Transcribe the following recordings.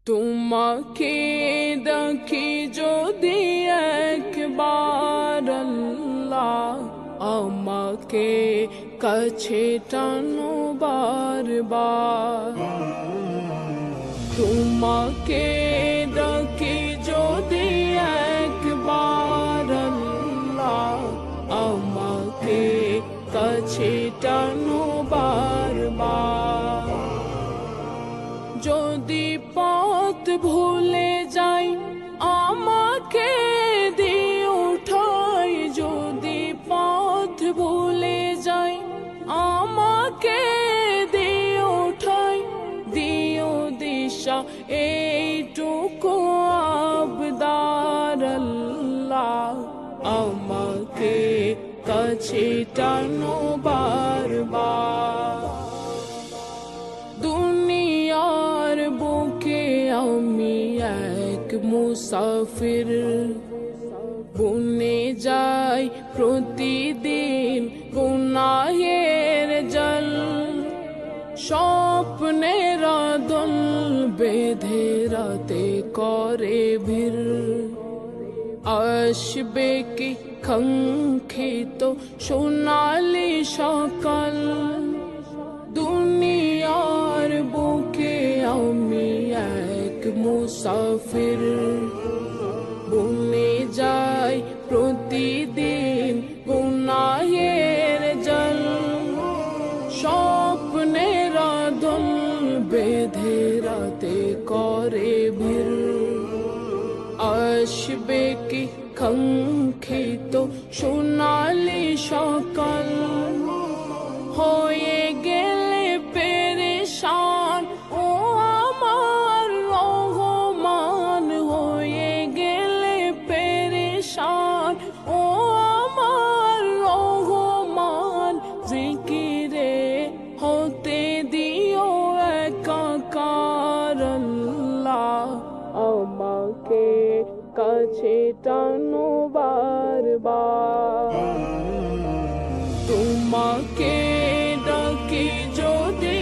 তোমাকে দেখি যদি একবার আল্লাহ, আমাকে কাছে টানো বারবার। তোমাকে দেখি যদি একবার আল্লাহ, আমাকে কাছে টানো বারবার। যদি পথ ভুলে যাই আমাকে দিও ঠাই, যদি পথ ভুলে যাই আমাকে দিও ঠাই, দিও দিশা এইটুকু আবদার আল্লাহ, আমাকে কাছে টানো বারবার। দুনিয়ার বুকে আমি এক মুসাফির, বুনে যাই প্রতিদিন গুনাহের জল। স্বপ্নের দল বেঁধে রাতে করে ভিড়, আসবে কি কাঙ্ক্ষিত সোনালি সকাল। দুনিয়ার বুকে আমি এক মুসাফির, বুনে যাই প্রতিদিন গুনাহের জল। স্বপ্নের দল বেঁধে রাতে করে ভিড়, আসবে কি কাঙ্ক্ষিত সোনালি সকাল। হয়ে গেলে পেরেশান ও আমার রহমান, হয়ে গেলে পেরেশান ও আমার রহমান। জিকিরে হতে দিও একাকার আল্লাহ, আমাকে কাছে টানো বারবার। তোমাকে ডাকি যদি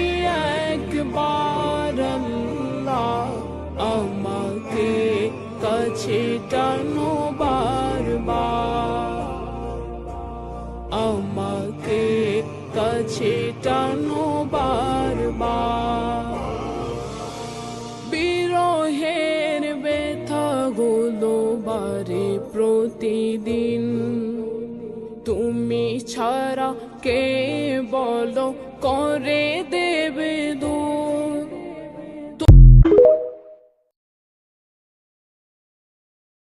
একবার আল্লাহ, আমাকে কাছে টানো বারবার, আমাকে কাছে টানো বারবার। বিরহের ব্যথাগুলো বারে প্রতিদিন, তুমি ছাড়া কে বলো করে দে